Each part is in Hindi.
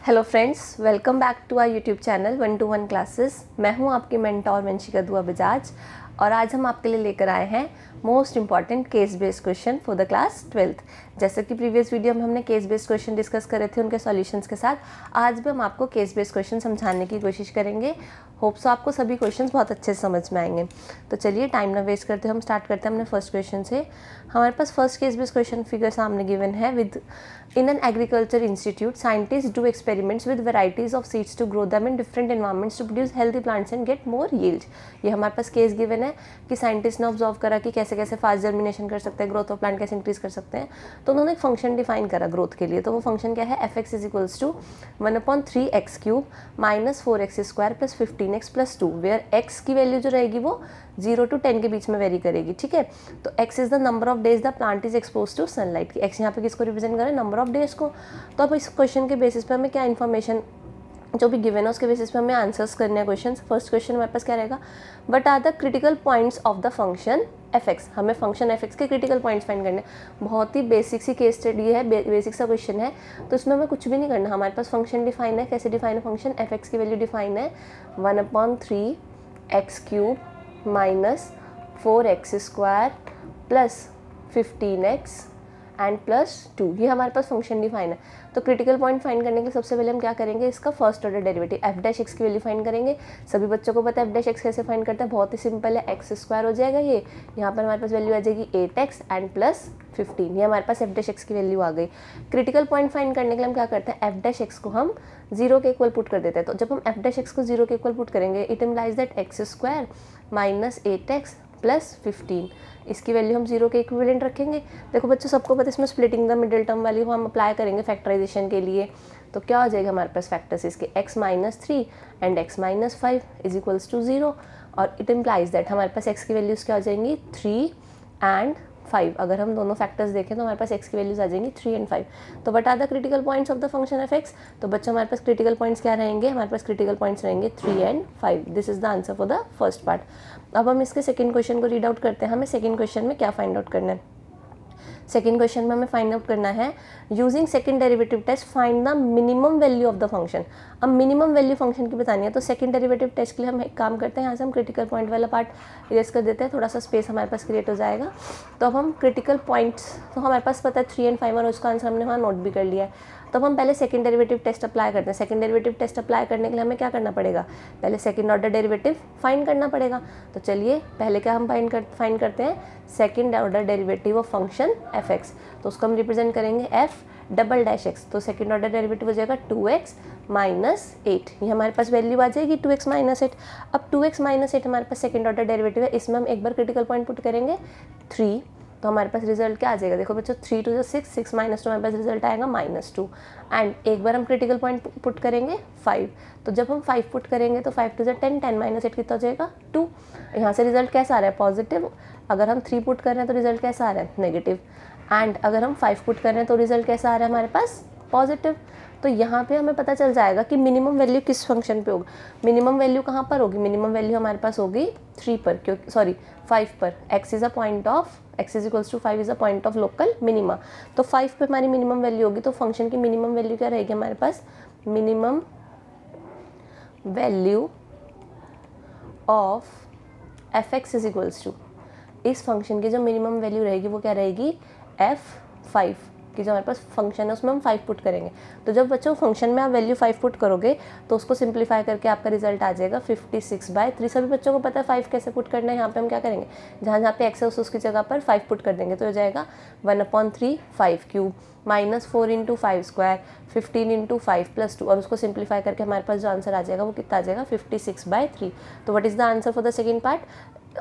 Hello friends, welcome back to our YouTube channel 1-to-1 classes. मैं हूं आपकी मेंटोर वंशिका दुआ बजाज और आज हम आपके लिए लेकर आए हैं most important case based question for the class 12th। जैसे कि प्रीवियस वीडियो में हमने केस बेस्ड क्वेश्चन डिस्कस करे थे उनके सॉल्यूशंस के साथ, आज भी हम आपको केस बेस्ड क्वेश्चन समझाने की कोशिश करेंगे। होप सो आपको सभी क्वेश्चंस बहुत अच्छे से समझ में आएंगे। तो चलिए टाइम ना वेस्ट करते हम स्टार्ट करते हैं अपने फर्स्ट क्वेश्चन से। हमारे पास first case based question figure सामने गिवन है। Within an agriculture institute scientist do experiments with varieties of seeds to grow them in different environments to produce healthy plants and get more yield. ये हमारे पास केस गिवन है कि साइंटिस्ट ने ऑब्जर्व करा कि कैसे कैसे फास्ट जर्मिनेशन कर सकते हैं, ग्रोथ ऑफ प्लांट कैसे इंक्रीज कर सकते हैं। तो उन्होंने एक फंक्शन डिफाइन करा ग्रोथ के लिए। तो वो फंक्शन क्या है, f x is equals to 1/3x cube minus 4x square plus 15x plus 2, where x की वैल्यू जो रहेगी वो 0 to 10 के बीच में वेरी करेगी। ठीक है, तो x is the number of days the plant is expose to sunlight. x यहाँ पे किसको रिप्रेजेंट करें, नंबर ऑफ डेज को। तो अब इस क्वेश्चन के बेसिस पे हमें क्या इन्फॉर्मेशन जो भी गिवन है उसके बेसिस पे हमें आंसर्स करने हैं क्वेश्चन। फर्स्ट क्वेश्चन हमारे पास क्या रहेगा, but are the critical points of the function f x. हमें फंक्शन एफ एक्स के क्रिटिकल पॉइंट्स फाइंड करने। बहुत ही बेसिक सी केस स्टडी है, बेसिक सा क्वेश्चन है, तो इसमें हमें कुछ भी नहीं करना। हमारे पास फंक्शन डिफाइन है। कैसे डिफाइन है फंक्शन, एफ एक्स की वैल्यू डिफाइन है 1/3x cube minus 4x square plus 15x and plus 2। ये हमारे पास फंक्शन डिफाइन है। तो क्रिटिकल पॉइंट फाइंड करने के लिए सबसे पहले हम क्या करेंगे, इसका first order derivative F dash x की वैल्यू फाइंड करेंगे। सभी बच्चों को पता है एफ डैश एक्स कैसे फाइंड करते हैं, बहुत ही सिंपल है। एक्स स्क्वायर हो जाएगा ये, यहाँ पर हमारे पास वैल्यू आ जाएगी 8x एंड प्लस 15। ये हमारे पास एफ डैश एक्स की वैल्यू आ गई। क्रिटिकल पॉइंट फाइंड करने के लिए हम क्या करते हैं, एफ डैश एक्स को हम 0 के इक्वल पुट कर देते हैं। तो जब हम एफ डैश एक्स को 0 के इक्वल पुट करेंगे, it implies that x square minus 8x plus 15, इसकी वैल्यू हम 0 के इक्विवेलेंट रखेंगे। देखो बच्चों, सबको पता है इसमें स्प्लिटिंग द मिडिल टर्म वाली हम अप्लाई करेंगे फैक्टराइजेशन के लिए। तो क्या हो जाएगा हमारे पास फैक्टर्स इसके, x minus 3 and x minus 5 is equals to 0। और इट इम्प्लाइज दैट हमारे पास x की वैल्यूज़ क्या हो जाएंगी 3 एंड 5। अगर हम दोनों फैक्टर्स देखें तो हमारे पास x की वैल्यूज आ जाएंगी 3 एंड 5। तो but are the critical points of the function f x. तो बच्चों हमारे पास क्रिटिकल पॉइंट्स क्या रहेंगे, हमारे पास क्रिटिकल पॉइंट्स रहेंगे 3 and 5। This is the answer for the first part. अब हम इसके सेकंड क्वेश्चन को रीड आउट करते हैं। हमें सेकंड क्वेश्चन में क्या फाइंड आउट करना है, सेकेंड क्वेश्चन में हमें फाइंड आउट करना है using second derivative test find the minimum value of the function. अब मिनिमम वैल्यू फंक्शन की बतानी है। तो सेकेंड डेरिवेटिव टेस्ट के लिए हम एक काम करते हैं, यहाँ से हम क्रिटिकल पॉइंट वाला पार्ट इरेज कर देते हैं, थोड़ा सा स्पेस हमारे पास क्रिएट हो जाएगा। तो अब हम क्रिटिकल पॉइंट्स, तो हमारे पास पता है 3 एंड 5 और उसका आंसर हमने वहाँ नोट भी कर लिया है। तो हम पहले सेकंड डेरिवेटिव टेस्ट अप्लाई करते हैं। सेकंड डेरिवेटिव टेस्ट अप्लाई करने के लिए हमें क्या करना पड़ेगा, पहले सेकंड ऑर्डर डेरिवेटिव फाइंड करना पड़ेगा। तो चलिए पहले क्या हम फाइंड करते हैं, second order derivative of function f x. तो उसको हम रिप्रेजेंट करेंगे एफ डबल डैश एक्स। तो सेकंड ऑर्डर डेरिवेटिव हो जाएगा 2x माइनस 8। ये हमारे पास वैल्यू आ जाएगी 2x माइनस 8। अब 2x माइनस 8 हमारे पास सेकंड ऑर्डर डेरिवेटिव है, इसमें हम एक बार क्रिटिकल पॉइंट पुट करेंगे 3। तो हमारे पास रिजल्ट क्या आ जाएगा, देखो बच्चों 3 to 6, 6 माइनस 2 हमारे पास रिजल्ट आएगा -2। एंड एक बार हम क्रिटिकल पॉइंट पुट करेंगे 5। तो जब हम 5 पुट करेंगे तो 5 to 10, 10 माइनस 8 कितना हो जाएगा 2। यहाँ से रिजल्ट कैसा आ रहा है, पॉजिटिव। अगर हम 3 पुट कर रहे हैं तो रिजल्ट कैसा आ रहा है, नेगेटिव। एंड अगर हम 5 पुट कर रहे हैं तो रिजल्ट कैसा आ रहा है हमारे पास, पॉजिटिव। तो यहाँ पे हमें पता चल जाएगा कि मिनिमम वैल्यू किस फंक्शन पे होगी। मिनिमम वैल्यू कहाँ पर होगी, मिनिमम वैल्यू हमारे पास होगी 3 पर, क्योंकि 5 पर। x is a point of, x is equals to 5 is a point of local minima. तो 5 पे हमारी मिनिमम वैल्यू होगी। तो फंक्शन की मिनिमम वैल्यू क्या रहेगी हमारे पास, minimum value of f x is equals to, इस फंक्शन की जो मिनिमम वैल्यू रहेगी वो क्या रहेगी, f5 की जो हमारे पास फंक्शन है उसमें हम 5 पुट करेंगे। तो जब बच्चों फंक्शन में आप वैल्यू 5 पुट करोगे तो उसको सिंप्लीफाई करके आपका रिजल्ट आ जाएगा 56/3। सभी बच्चों को पता है 5 कैसे पुट करना है। यहाँ पे हम क्या करेंगे, जहाँ जहाँ पे एक्स है उसकी जगह पर 5 पुट कर देंगे। तो हो जाएगा 1/3 5 क्यूब माइनस 4 × 5 स्क्वायर 15 × 5 प्लस 2, और उसको सिंप्लीफाई करके हमारे पास जो आंसर आ जाएगा वो कितना आ जाएगा 56/3। तो what is the answer for the second part,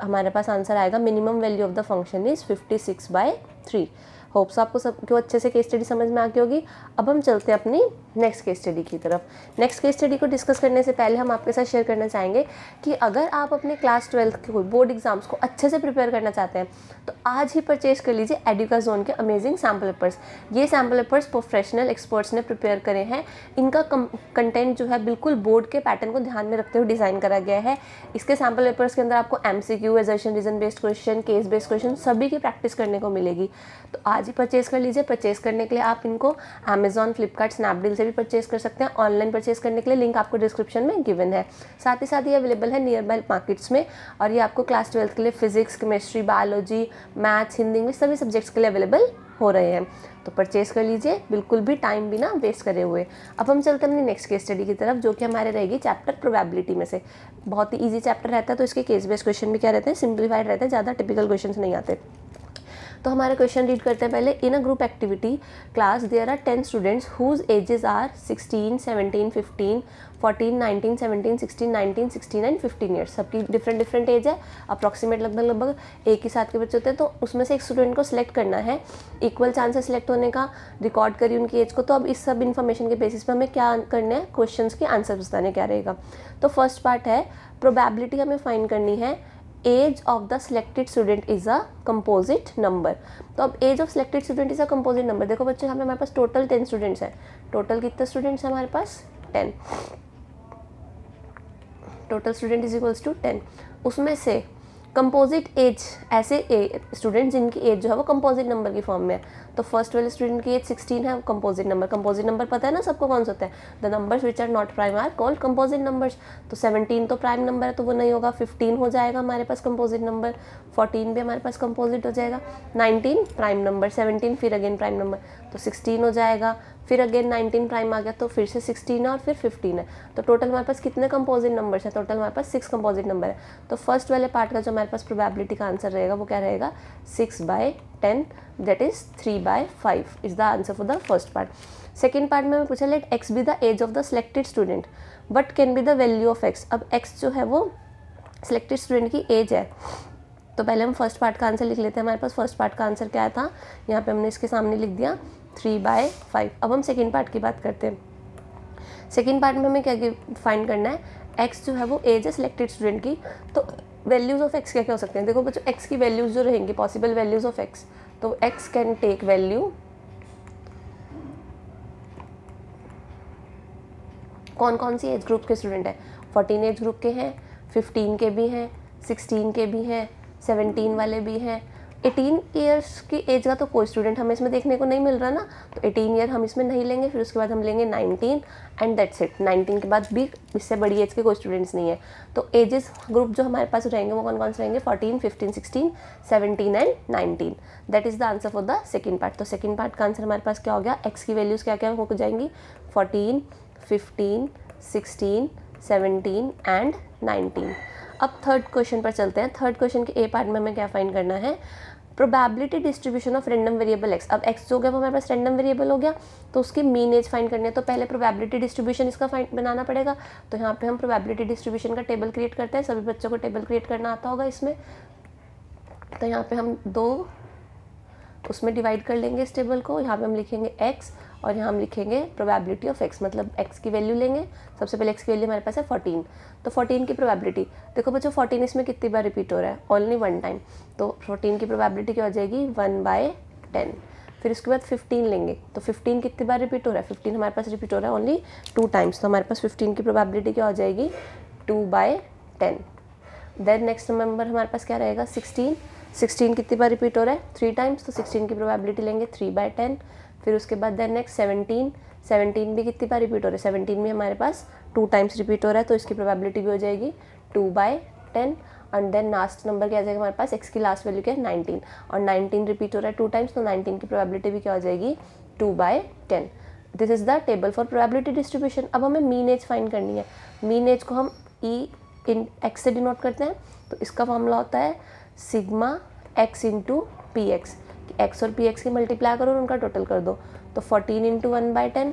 हमारे पास आंसर आएगा minimum value of the function is 56/3। Hopes आपको सबको अच्छे से केस स्टडी समझ में आ गई होगी। अब हम चलते हैं अपनी नेक्स्ट केस स्टडी की तरफ। नेक्स्ट केस स्टडी को डिस्कस करने से पहले हम आपके साथ शेयर करना चाहेंगे कि अगर आप अपने क्लास 12 के कोई बोर्ड एग्जाम्स को अच्छे से प्रिपेयर करना चाहते हैं तो आज ही परचेज कर लीजिए एडुकाज़ोन के अमेजिंग सैम्पल पेपर्स। ये सैम्पल पेपर्स प्रोफेशनल एक्सपर्ट्स ने प्रिपेयर करे हैं। इनका कंटेंट जो है बिल्कुल बोर्ड के पैटर्न को ध्यान में रखते हुए डिज़ाइन करा गया है। इसके सैम्पल पेपर्स के अंदर आपको MCQ, assertion reason based question, case based question सभी की प्रैक्टिस करने को मिलेगी। तो आज ही परचेज कर लीजिए। परचेज करने के लिए आप इनको Amazon, फ्लिपकार्ट, स्नैपडील से से भी परचेज कर सकते हैं। ऑनलाइन परचेज करने के लिए लिंक आपको डिस्क्रिप्शन में गिवन है। साथ ही साथ ये अवेलेबल है नियर बाय मार्केट्स में, और ये आपको क्लास 12 के लिए physics, chemistry, biology, maths, Hindi, English सभी सब्जेक्ट्स के लिए अवेलेबल हो रहे हैं। तो परचेज कर लीजिए, बिल्कुल भी टाइम बिना वेस्ट करे हुए। अब हम चलते हैं अपनी नेक्स्ट केस स्टडी की तरफ, जो कि हमारे रहेगी चैप्टर प्रोबेबिलिटी में से। बहुत ही ईजी चैप्टर रहता है, तो इसके केस बेस्ड क्वेश्चन भी क्या रहते हैं, सिंप्लीफाइड रहते हैं, ज़्यादा टिपिकल क्वेश्चन नहीं आते। तो हमारे क्वेश्चन रीड करते हैं पहले। In a group activity class there are 10 students whose ages are 16, 17, 15, 14, 19, 17, 16, 19, 16 and 15 years. सबकी डिफरेंट एज है, अप्रॉक्सीमेट लगभग एक ही साथ के बच्चे होते हैं। तो उसमें से एक स्टूडेंट को सिलेक्ट करना है, इक्वल चांस है सिलेक्ट होने का, रिकॉर्ड करिए उनकी एज को। तो अब इस सब इन्फॉर्मेशन के बेसिस पे हमें क्या करना है, क्वेश्चन के आंसर बताने क्या रहेगा। तो फर्स्ट पार्ट है प्रोबेबिलिटी, हमें फाइंड करनी है age of the selected student is a composite number. तो अब age of selected student is a composite number. देखो बच्चों, यहाँ पे हमारे पास टोटल 10 स्टूडेंट्स हैं। टोटल कितने स्टूडेंट्स हैं हमारे पास, 10। Total student is equals to 10। उसमें से कंपोजिट एज, ऐसे स्टूडेंट जिनकी एज जो है वो कंपोजिट नंबर की फॉर्म में है। तो फर्स्ट वाले स्टूडेंट की एज 16 है, कंपोजिट नंबर। कंपोजिट नंबर पता है ना सबको कौन सा होता है, the numbers which are not prime are called composite numbers. तो 17 तो प्राइम नंबर है, तो वो नहीं होगा। 15 हो जाएगा हमारे पास कंपोजिट नंबर, 14 भी हमारे पास कंपोजिट हो जाएगा, 19 प्राइम नंबर, 17 फिर अगेन प्राइम नंबर, तो 16 हो जाएगा। फिर अगेन 19 प्राइम आ गया, तो फिर से 16 है और फिर 15 है। तो टोटल हमारे पास कितने कंपोजिट नंबर्स हैं, टोटल हमारे पास 6 कंपोजिट नंबर है। तो फर्स्ट वाले पार्ट का जो हमारे पास प्रोबेबिलिटी का आंसर रहेगा वो क्या रहेगा, 6/10, that is 3/5 is the answer for the first part. Second part में पूछा let x be the age of the selected student but can be the value of x. अब एक्स जो है वो सिलेक्टेड स्टूडेंट की एज है। तो पहले हम फर्स्ट पार्ट का आंसर लिख लेते हैं। हमारे पास फर्स्ट पार्ट का आंसर क्या था, यहाँ पे हमने इसके सामने लिख दिया 3/5। अब हम सेकेंड पार्ट की बात करते हैं। सेकेंड पार्ट में हमें क्या फाइंड करना है, एक्स जो है वो एज है सिलेक्टेड स्टूडेंट की। तो वैल्यूज़ ऑफ एक्स क्या क्या हो सकते हैं, देखो बच्चों, एक्स की वैल्यूज़ जो रहेंगी, पॉसिबल वैल्यूज़ ऑफ एक्स, तो एक्स कैन टेक वैल्यू, कौन कौन सी एज ग्रुप के स्टूडेंट है, 14 एज ग्रुप के हैं, 15 के भी हैं, 16 के भी हैं, 17 वाले भी हैं। 18 ईयर्स की एज का तो कोई स्टूडेंट हमें इसमें देखने को नहीं मिल रहा ना, तो 18 ईयर हम इसमें नहीं लेंगे। फिर उसके बाद हम लेंगे 19 एंड दैट्स इट। 19 के बाद भी इससे बड़ी एज के कोई स्टूडेंट्स नहीं है। तो एजेस ग्रुप जो हमारे पास रहेंगे वो कौन कौन से रहेंगे, 14, 15, 16, 17 and 19। That is the answer for the second part. तो सेकेंड पार्ट का आंसर हमारे पास क्या हो गया, एक्स की वैल्यूज़ क्या क्या हो जाएंगी, 14, 15, 16, 17 एंड 19। अब थर्ड क्वेश्चन पर चलते हैं। थर्ड क्वेश्चन के ए पार्ट में हमें क्या फाइंड करना है, probability distribution of random variable x. अब एक्स जो हो गया वो हमारे पास रैंडम वेरिएबल हो गया, तो उसकी मीन एज फाइंड करनी है। तो पहले प्रोबेबिलिटी डिस्ट्रीब्यूशन इसका फाइंड बनाना पड़ेगा। तो यहाँ पे हम प्रोबेबिलिटी डिस्ट्रीब्यूशन का टेबल क्रिएट करते हैं। सभी बच्चों को टेबल क्रिएट करना आता होगा इसमें। तो यहाँ पे हम 2 उसमें डिवाइड कर लेंगे इस टेबल को। यहाँ पे हम लिखेंगे x और यहाँ हम लिखेंगे प्रोबेबिलिटी ऑफ x, मतलब x की वैल्यू लेंगे। सबसे पहले x की वैल्यू हमारे पास है 14, तो 14 की प्रोबेबिलिटी देखो बच्चों, 14 इसमें कितनी बार रिपीट हो रहा है, ओनली 1 टाइम। तो 14 की प्रोबेबिलिटी क्या हो जाएगी, 1/10। फिर उसके बाद 15 लेंगे, तो 15 कितनी बार रिपीट हो रहा है, 15 हमारे पास रिपीट हो रहा है ओनली 2 टाइम्स। तो हमारे पास 15 की प्रोबेबिलिटी क्या हो जाएगी, 2/10। देन नेक्स्ट नंबर हमारे पास क्या रहेगा, 16 कितनी बार रिपीट हो रहा है, 3 टाइम्स। तो 16 की प्रोबेबिलिटी लेंगे 3/10। फिर उसके बाद देन नेक्स्ट 17 भी कितनी बार रिपीट हो रहा है, 17 भी हमारे पास 2 टाइम्स रिपीट हो रहा है, तो इसकी प्रोबेबिलिटी भी हो जाएगी 2/10। एंड देन लास्ट नंबर क्या आ जाएगा हमारे पास, एक्स की लास्ट वैल्यू क्या है 19, और 19 रिपीट हो रहा है 2 टाइम्स, तो 19 की प्रोबेबिलिटी भी क्या हो जाएगी 2/10। This is the table for probability distribution. अब हमें मीन एज फाइंड करनी है। मीन एज को हम ई इन एक्स से डिनोट करते हैं। तो इसका फॉर्मूला होता है sigma x into P x. X और पी एक्स की मल्टीप्लाई करो और उनका टोटल कर दो। तो 14 into 1/10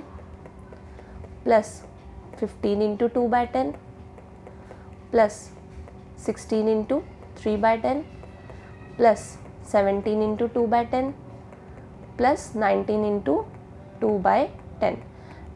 plus 15 into 2/10 plus 16 into 3/10 plus 17 into 2/10 plus 19 into 2/10।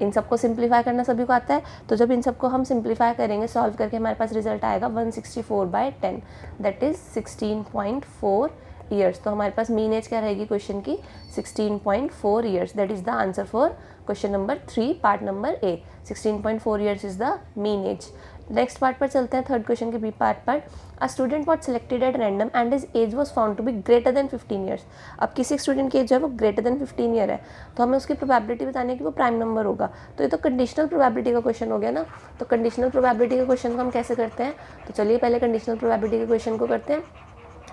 इन सबको सिंप्लीफाई करना सभी को आता है। तो जब इन सबको हम सिंप्लीफाई करेंगे, सॉल्व करके हमारे पास रिजल्ट आएगा 164/10, दैट इज 16.4 ईयर्स। तो हमारे पास मीन एज क्या रहेगी क्वेश्चन की, 16.4 years. That is the answer for question number 3 part number A. 16.4 years is the mean age. Next part पर चलते हैं, थर्ड क्वेश्चन के बी पार्ट पर। A student what selected at random and his age was found to be greater than 15 years. अब किसी स्टूडेंट की एज जो है वो ग्रेटर देन 15 ईयर है, तो हमें उसकी प्रोबेबिलिटी बतानी है कि वो प्राइम नंबर होगा। तो ये तो कंडीशनल प्रोबेबिलिटी का क्वेश्चन हो गया ना। तो कंडीशनल प्रोबेबिलिटी के क्वेश्चन को हम कैसे करते हैं, तो चलिए पहले कंडीशनल प्रोबेबिलिटी के क्वेश्चन को करते हैं।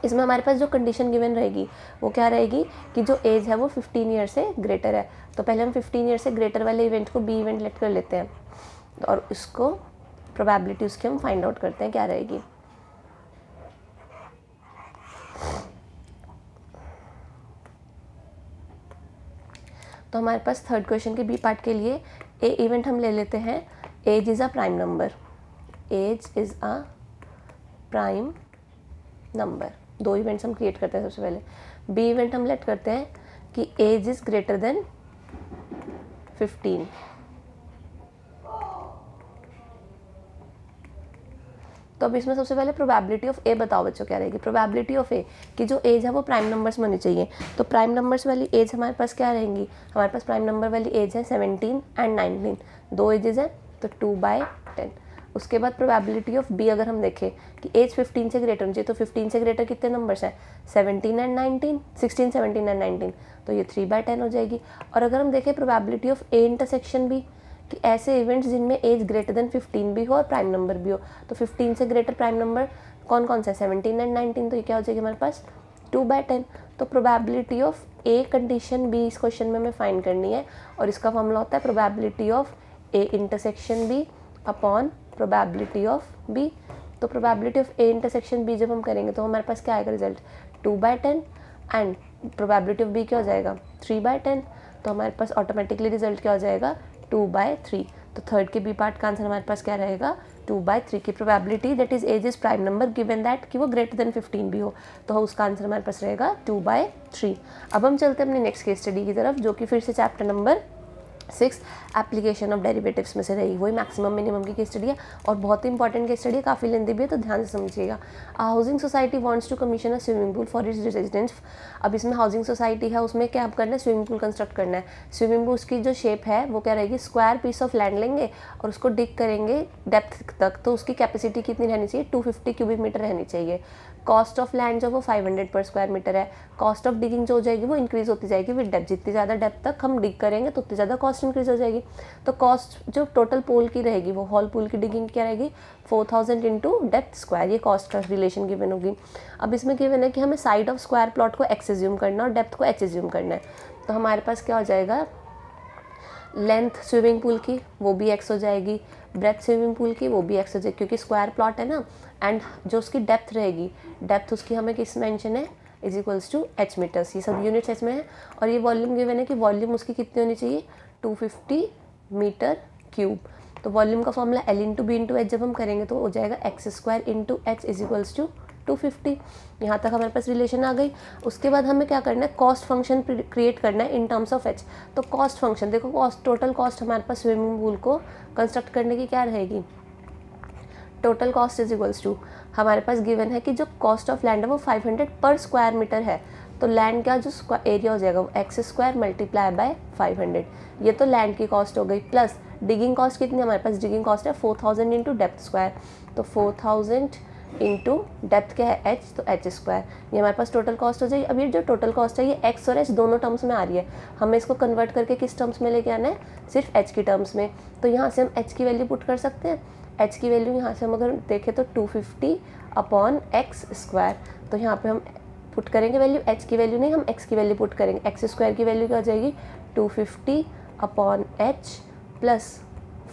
इसमें हमारे पास जो कंडीशन गिवन रहेगी वो क्या रहेगी कि जो एज है वो 15 ईयर से ग्रेटर है। तो पहले हम 15 ईयर से ग्रेटर वाले इवेंट को बी इवेंट लेट कर लेते हैं और इसको प्रोबेबिलिटी उसकी हम फाइंड आउट करते हैं क्या रहेगी। तो हमारे पास थर्ड क्वेश्चन के बी पार्ट के लिए ए इवेंट हम ले लेते हैं, age is a prime number. Age is a prime number. दो इवेंट्स हम क्रिएट करते हैं। सबसे पहले बी इवेंट हम लेट करते हैं कि एज इज़ ग्रेटर देन 15। तो अब इसमें सबसे पहले प्रोबेबिलिटी ऑफ ए बताओ बच्चों क्या रहेगी। प्रोबेबिलिटी ऑफ ए कि जो एज है वो प्राइम नंबर्स में होनी चाहिए। तो प्राइम नंबर्स वाली एज हमारे पास क्या रहेंगी, हमारे पास प्राइम नंबर वाली एज है 17 एंड 19, दो एजेस है तो 2/10। उसके बाद प्रोबेबिलिटी ऑफ बी अगर हम देखें कि एज 15 से ग्रेटर होनी चाहिए, तो 15 से ग्रेटर कितने नंबर्स हैं, 17 एंड 19, 16, 17 एंड 19, तो ये 3/10 हो जाएगी। और अगर हम देखें probability of A intersection B कि ऐसे इवेंट्स जिनमें एज ग्रेटर देन 15 भी हो और प्राइम नंबर भी हो, तो 15 से ग्रेटर प्राइम नंबर कौन कौन सा है, 17 एंड 19, तो ये क्या हो जाएगी हमारे पास 2/10। तो probability of A condition B इस क्वेश्चन में हमें फाइंड करनी है और इसका फॉर्मूला होता है probability of A intersection B upon probability of B. तो probability of A intersection B जब हम करेंगे तो हमारे पास क्या आएगा result 2/10 and probability of B क्या हो जाएगा 3/10। तो हमारे पास ऑटोमेटिकली रिजल्ट क्या हो जाएगा 2/3। तो थर्ड के बी पार्ट का आंसर हमारे पास क्या रहेगा 2/3 की probability that is age is prime number given that कि वो ग्रेटर देन 15 भी हो, तो उसका आंसर हमारे पास रहेगा 2/3। अब हम चलते हैं अपने नेक्स्ट केस स्टडी की तरफ, जो कि फिर से chapter number 6 application of derivatives में से रही। वही मैक्सिमम मिनिमम की केस स्टडी है और बहुत ही इंपॉर्टेंट केस स्टडी है, काफ़ी लेंदी भी है, तो ध्यान से समझिएगा। Housing society wants to commission a swimming pool for its residents. अब इसमें हाउसिंग सोसाइटी है, उसमें क्या करना है, स्विमिंग पूल कंस्ट्रक्ट करना है। स्विमिंग पूल की जो शेप है वो क्या रहेगी, स्क्वायर पीस ऑफ लैंड लेंगे और उसको डिग करेंगे डेप्थ तक, तो उसकी कैपेसिटी कितनी रहनी चाहिए 250 क्यूबिक मीटर रहनी चाहिए। कॉस्ट ऑफ लैंड जो वो 500 पर स्क्वायर मीटर है। कॉस्ट ऑफ डिगिंग जो हो जाएगी वो इंक्रीज होती जाएगी विद डेप्थ, जितनी ज़्यादा डेप्थ तक हम डिग करेंगे तो उतनी ज़्यादा कॉस्ट इंक्रीज हो जाएगी। तो कॉस्ट जो टोटल पूल की रहेगी वो हॉल पूल की डिगिंग क्या रहेगी 4000 इंटू डेप्थ स्क्वायर, ये कॉस्ट का रिलेशन गिवन होगी। अब इसमें गिवन है कि हमें साइड ऑफ स्क्वायर प्लॉट को एक्स एज्यूम करना है और डेप्थ को एच एज्यूम करना है। तो हमारे पास क्या हो जाएगा, लेंथ स्विमिंग पूल की वो भी एक्स हो जाएगी, ब्रेथ स्विमिंग पूल की वो भी एक्स हो जाएगी, क्योंकि स्क्वायर प्लॉट है ना। एंड जो उसकी डेप्थ रहेगी, डेप्थ उसकी हमें किस मेंशन है is equals to h metres, ये सब यूनिट्स इसमें है। और ये वॉल्यूम गिवन है कि वॉल्यूम उसकी कितनी होनी चाहिए 250 मीटर क्यूब। तो वॉल्यूम का formula l into b into h जब हम करेंगे तो हो जाएगा x square into h is equals to 250। यहाँ तक हमारे पास रिलेशन आ गई। उसके बाद हमें क्या करना है, कॉस्ट फंक्शन क्रिएट करना है इन टर्म्स ऑफ एच। तो कॉस्ट फंक्शन देखो, कॉस्ट टोटल कॉस्ट हमारे पास स्विमिंग पूल को कंस्ट्रक्ट करने की क्या रहेगी, total cost is equals to, हमारे पास गिवन है कि जो कॉस्ट ऑफ लैंड है वो 500 पर स्क्वायर मीटर है। तो लैंड का जो एरिया हो जाएगा वो एक्स स्क्वायर मल्टीप्लाई बाय 500, ये तो लैंड की कॉस्ट हो गई। प्लस डिगिंग कॉस्ट कितनी हमारे पास, डिगिंग कॉस्ट है 4000 इंटू डेप्थ स्क्वायर, तो 4000 इंटू डेप्थ क्या है एच, तो एच स्क्वायर, ये हमारे पास टोटल कॉस्ट हो जाएगी। अब ये जो टोटल कॉस्ट है ये एक्स और एच दोनों टर्म्स में आ रही है, हमें इसको कन्वर्ट करके किस टर्म्स में लेके आना है, सिर्फ एच की टर्म्स में। तो यहाँ से हम एच की वैल्यू पुट कर सकते हैं। एच की वैल्यू यहाँ से हम अगर देखें तो 250 अपॉन एक्स स्क्वायर, तो यहाँ पे हम पुट करेंगे वैल्यू, एच की वैल्यू नहीं, हम एक्स की वैल्यू पुट करेंगे। एक्स स्क्वायर की वैल्यू क्या हो जाएगी 250 upon h plus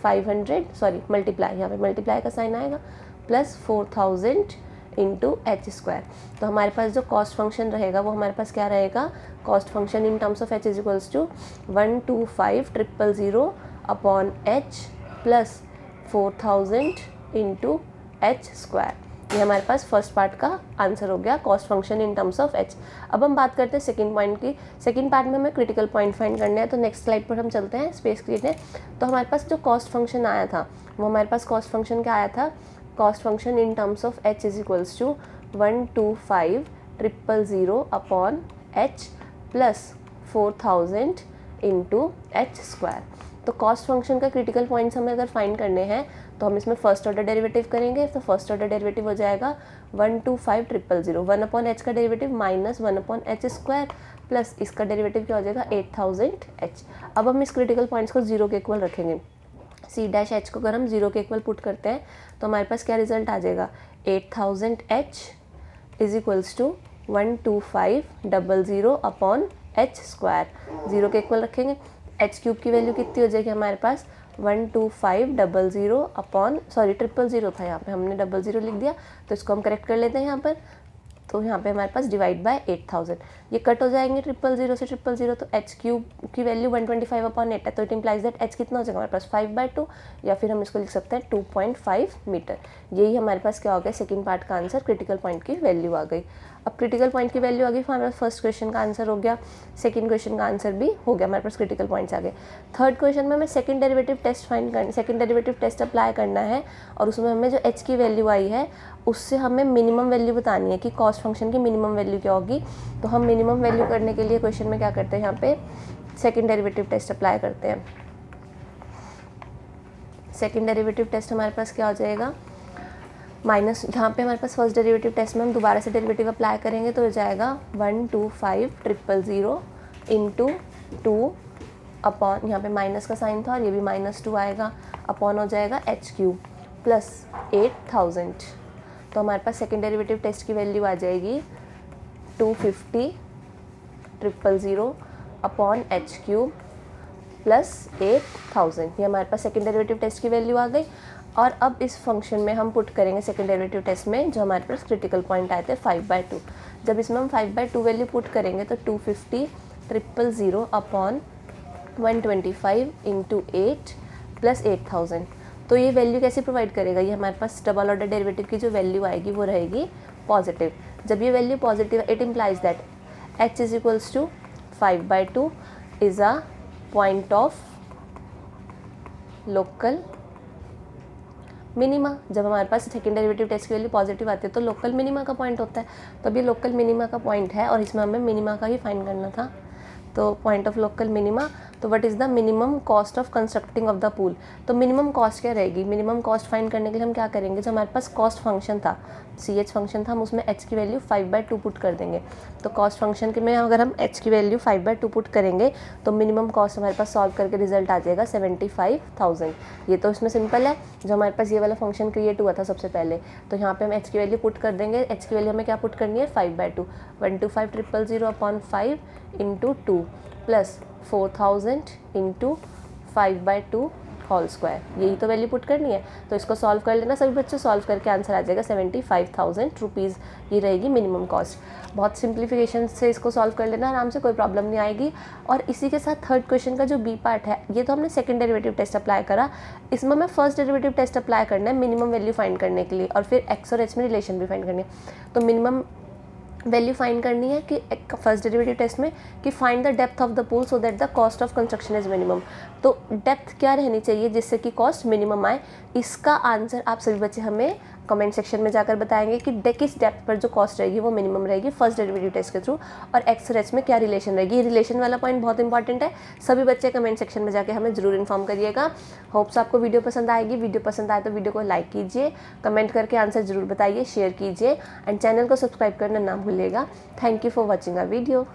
500, sorry multiply, यहाँ पे मल्टीप्लाई का साइन आएगा, प्लस 4000 इंटू एच स्क्वायर। तो हमारे पास जो कॉस्ट फंक्शन रहेगा वो हमारे पास क्या रहेगा, cost function in terms of h is equals to 125,000 upon h plus 4000 into h square. ये हमारे पास फर्स्ट पार्ट का आंसर हो गया, cost function in terms of h. अब हम बात करते हैं सेकंड पॉइंट की। सेकंड पार्ट में हमें क्रिटिकल पॉइंट फाइंड करने हैं, तो नेक्स्ट स्लाइड पर हम चलते हैं, स्पेस क्रिएट है। तो हमारे पास जो कॉस्ट फंक्शन आया था वो हमारे पास कॉस्ट फंक्शन क्या आया था, cost function in terms of h is equals to 125,000 upon h plus 4000 into h square. तो तो कॉस्ट फंक्शन का क्रिटिकल पॉइंट्स हमें अगर फाइंड करने हैं तो हम इसमें फर्स्ट ऑर्डर डेरिवेटिव करेंगे। तो फर्स्ट ऑर्डर डेरिवेटिव हो जाएगा 125,000, 1/h का डेरिवेटिव माइनस 1/h² प्लस इसका डेरिवेटिव क्या हो जाएगा 8000h। अब हम इस क्रिटिकल पॉइंट्स को 0 के इक्वल रखेंगे। C' को अगर हम 0 के इक्वल पुट करते हैं तो हमारे पास क्या रिजल्ट आ जाएगा 8000h is equals to 125,000/h²। 0 के इक्वल रखेंगे, h³ की वैल्यू कितनी हो जाएगी हमारे पास 125,000/000 था, यहाँ पे हमने 00 लिख दिया तो इसको हम करेक्ट कर लेते हैं यहाँ पर। तो यहाँ पे हमारे पास डिवाइड बाय 8000, ये कट हो जाएंगे 000 से 000, तो h³ की वैल्यू 125/8 है, तो इट इम्प्लाइज दैट h कितना हो जाएगा हमारे पास 5/2, या फिर हम इसको लिख सकते हैं 2.5 मीटर। यही हमारे पास क्या हो गया सेकंड पार्ट का आंसर, क्रिटिकल पॉइंट की वैल्यू आ गई। अब क्रिटिकल पॉइंट की वैल्यू आ गई, हमारे पास फर्स्ट क्वेश्चन का आंसर हो गया, सेकंड क्वेश्चन का आंसर भी हो गया, हमारे पास क्रिटिकल पॉइंट्स आ गए। थर्ड क्वेश्चन में हमें सेकंड डेरिवेटिव टेस्ट अप्लाई करना है और उसमें हमें जो h की वैल्यू आई है उससे हमें मिनिमम वैल्यू बतानी है कि कॉस्ट फंक्शन की मिनिमम वैल्यू क्या होगी। तो हम मिनिमम वैल्यू करने के लिए क्वेश्चन में क्या करते हैं, यहाँ पे सेकंड डेरिवेटिव टेस्ट अप्लाई करते हैं। सेकंड डेरिवेटिव टेस्ट हमारे पास क्या हो जाएगा माइनस, यहाँ पे हमारे पास फर्स्ट डेरिवेटिव टेस्ट में हम दोबारा से डेरिवेटिव अप्लाई करेंगे तो हो जाएगा 125,000 इंटू 2 अपॉन, यहाँ पे माइनस का साइन था और ये भी -2 आएगा, अपॉन हो जाएगा h³ प्लस 8000। तो हमारे पास सेकेंड डेरिवेटिव टेस्ट की वैल्यू आ जाएगी 250,000 अपॉन h³ प्लस 8000। ये हमारे पास सेकेंड डेरिवेटिव टेस्ट की वैल्यू आ गई। और अब इस फंक्शन में हम पुट करेंगे सेकेंड डेरिवेटिव टेस्ट में जो हमारे पास क्रिटिकल पॉइंट आए थे 5/2। जब इसमें हम 5/2 वैल्यू पुट करेंगे तो 250,000 अपॉन 125 इंटू 8 प्लस 8000। तो ये वैल्यू कैसे प्रोवाइड करेगा, ये हमारे पास डबल ऑर्डर डेरिवेटिव की जो वैल्यू आएगी वो रहेगी पॉजिटिव। जब ये value positive, it implies that h is equals to 5/2 is a point of local minima. जब हमारे पास सेकेंड डेरिवेटिव टेस्ट की वैल्यू पॉजिटिव आती है तो लोकल मिनिमा का पॉइंट होता है। तो अभी लोकल मिनिमा का पॉइंट है और इसमें हमें मिनिमा का ही फाइंड करना था। तो पॉइंट ऑफ लोकल मिनिमा, तो what is the minimum cost of constructing of the pool. तो मिनिमम कॉस्ट क्या रहेगी, मिनिमम कॉस्ट फाइंड करने के लिए हम क्या करेंगे, जो हमारे पास कॉस्ट फंक्शन था CH फंक्शन था, हम उसमें h की वैल्यू 5/2 पुट कर देंगे। तो कॉस्ट फंक्शन के में अगर हम h की वैल्यू 5/2 पुट करेंगे तो मिनिमम कॉस्ट हमारे पास सॉल्व करके रिजल्ट आ जाएगा 75,000। ये तो इसमें सिंपल है, जो हमारे पास ये वाला फंक्शन क्रिएट हुआ था सबसे पहले, तो यहाँ पे हम h की वैल्यू पुट कर देंगे। h की वैल्यू हमें क्या पुट करनी है 5/2, 125,000 upon 5 into 2 plus 4000 into 5/2 whole square, यही तो वैल्यू पुट करनी है। तो इसको सॉल्व कर लेना सभी बच्चे, सॉल्व करके आंसर आ जाएगा 75,000 रुपीज़, ये रहेगी मिनिमम कॉस्ट। बहुत सिंप्लीफिकेशन से इसको सॉल्व कर लेना आराम से, कोई प्रॉब्लम नहीं आएगी। और इसी के साथ थर्ड क्वेश्चन का जो बी पार्ट है, ये तो हमने सेकंड डेरिवेटिव टेस्ट अप्लाई करा, इसमें हमें फर्स्ट डेरिवेटिव टेस्ट अप्लाई करना है मिनिमम वैल्यू फाइंड करने के लिए, और फिर x और h में रिलेशन भी फाइंड करनी है। तो मिनिमम वैल्यू फाइंड करनी है कि फर्स्ट डेरिवेटिव टेस्ट में कि find the depth of the pool so that the cost of construction is minimum. तो डेप्थ क्या रहनी चाहिए जिससे कि कॉस्ट मिनिमम आए, इसका आंसर आप सभी बच्चे हमें कमेंट सेक्शन में जाकर बताएंगे कि किस डेप्थ पर जो कॉस्ट रहेगी वो मिनिमम रहेगी फर्स्ट डेरिवेटिव टेस्ट के थ्रू, और एक्स और एच में क्या रिलेशन रहेगी। ये रिलेशन वाला पॉइंट बहुत इंपॉर्टेंट है, सभी बच्चे कमेंट सेक्शन में जाकर हमें जरूर इन्फॉर्म करिएगा। होप्स आपको वीडियो पसंद आएगी, वीडियो पसंद आए तो वीडियो को लाइक कीजिए, कमेंट करके आंसर जरूर बताइए, शेयर कीजिए एंड चैनल को सब्सक्राइब करना ना भूलिएगा। Thank you for watching our video.